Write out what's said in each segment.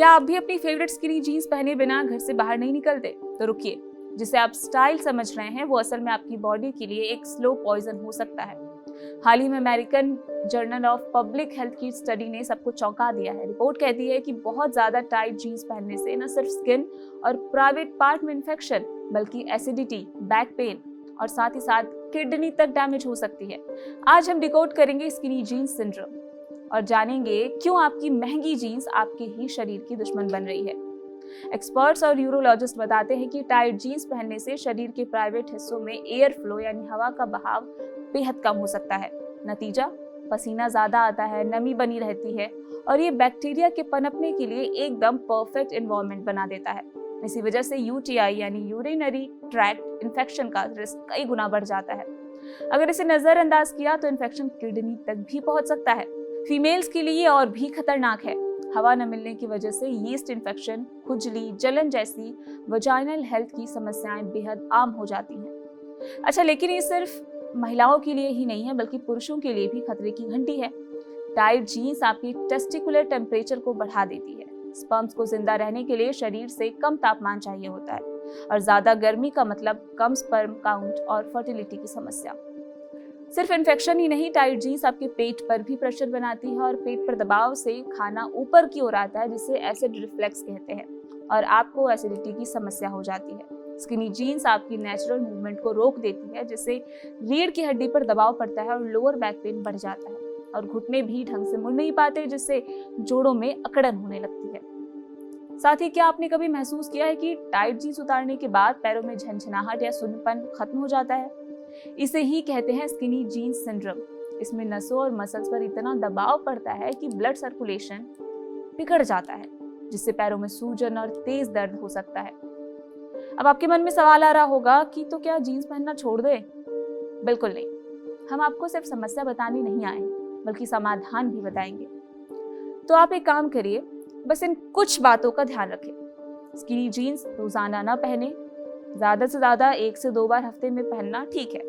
क्या आप भी अपनी फेवरेट स्किनी जीन्स पहने बिना घर से बाहर नहीं निकलते? तो रुकिए, जिसे आप स्टाइल समझ रहे हैं वो असल में आपकी बॉडी के लिए एक स्लो पॉइजन हो सकता है। हाल ही में American journal of public health की स्टडी ने सबको चौंका दिया है। रिपोर्ट कहती है कि बहुत ज्यादा टाइट जीन्स पहनने से न सिर्फ स्किन और प्राइवेट पार्ट में इन्फेक्शन बल्कि एसिडिटी, बैक पेन और साथ ही साथ किडनी तक डैमेज हो सकती है। आज हम डिकोड करेंगे स्किनी जीन्स सिंड्रोम और जानेंगे क्यों आपकी महंगी जीन्स आपके ही शरीर की दुश्मन बन रही है। एक्सपर्ट्स और यूरोलॉजिस्ट बताते हैं कि टाइट जीन्स पहनने से शरीर के प्राइवेट हिस्सों में एयर फ्लो यानी हवा का बहाव बेहद कम हो सकता है। नतीजा, पसीना ज्यादा आता है, नमी बनी रहती है और ये बैक्टीरिया के पनपने के लिए एकदम परफेक्ट एनवायरनमेंट बना देता है। इसी वजह से यूटीआई यानी यूरिनरी ट्रैक्ट इन्फेक्शन का रिस्क कई गुना बढ़ जाता है। अगर इसे नजरअंदाज किया तो इन्फेक्शन किडनी तक भी पहुंच सकता है। फीमेल्स के लिए और भी खतरनाक है। हवा न मिलने की वजह से यीस्ट इन्फेक्शन, खुजली, जलन जैसी वजाइनल हेल्थ की समस्याएं बेहद आम हो जाती हैं। अच्छा, लेकिन ये सिर्फ महिलाओं के लिए ही नहीं है बल्कि पुरुषों के लिए भी खतरे की घंटी है। टाइट जीन्स आपकी टेस्टिकुलर टेम्परेचर को बढ़ा देती है। स्पर्म्स को जिंदा रहने के लिए शरीर से कम तापमान चाहिए होता है और ज्यादा गर्मी का मतलब कम स्पर्म काउंट और फर्टिलिटी की समस्या। सिर्फ इन्फेक्शन ही नहीं, टाइट जीन्स आपके पेट पर भी प्रेशर बनाती है और पेट पर दबाव से खाना ऊपर की ओर आता है जिसे एसिड रिफ्लेक्स कहते हैं और आपको एसिडिटी की समस्या हो जाती है। स्किनी जीन्स आपकी नेचुरल मूवमेंट को रोक देती है जिससे रीढ़ की हड्डी पर दबाव पड़ता है और लोअर बैक पेन बढ़ जाता है और घुटने भी ढंग से मुड़ नहीं पाते जिससे जोड़ों में अकड़न होने लगती है। साथ ही क्या आपने कभी महसूस किया है कि टाइट जीन्स उतारने के बाद पैरों में झनझनाहट या सुन्नपन खत्म हो जाता है? इसे ही कहते हैं स्किनी जीन्स सिंड्रोम। इसमें नसों और मसल्स पर इतना दबाव पड़ता है कि ब्लड सर्कुलेशन बिगड़ जाता है जिससे पैरों में सूजन और तेज दर्द हो सकता है। अब आपके मन में सवाल आ रहा होगा कि तो क्या जीन्स पहनना छोड़ दे? बिल्कुल नहीं, हम आपको सिर्फ समस्या बताने नहीं आए बल्कि समाधान भी बताएंगे। तो आप एक काम करिए, बस इन कुछ बातों का ध्यान रखें। स्किनी जीन्स रोजाना ना पहने, ज्यादा से ज्यादा 1 से 2 बार हफ्ते में पहनना ठीक है।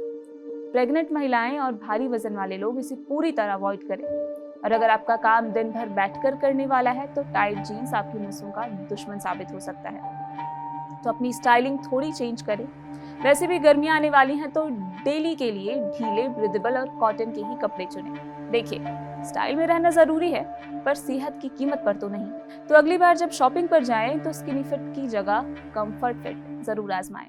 प्रेग्नेंट महिलाएं और भारी वजन वाले लोग इसे पूरी तरह अवॉइड करें और अगर आपका काम दिन भर बैठकर करने वाला है तो टाइट जीन्स आपकी नसों का दुश्मन साबित हो सकता है। तो अपनी स्टाइलिंग थोड़ी चेंज करें। वैसे भी गर्मियां आने वाली हैं तो डेली के लिए ढीले, ब्रीदेबल और कॉटन के ही कपड़े चुनें। देखिए, स्टाइल में रहना जरूरी है पर सेहत की कीमत पर तो नहीं। तो अगली बार जब शॉपिंग पर जाएं तो स्किनी फिट की जगह कंफर्ट फिट जरूर आजमाएं।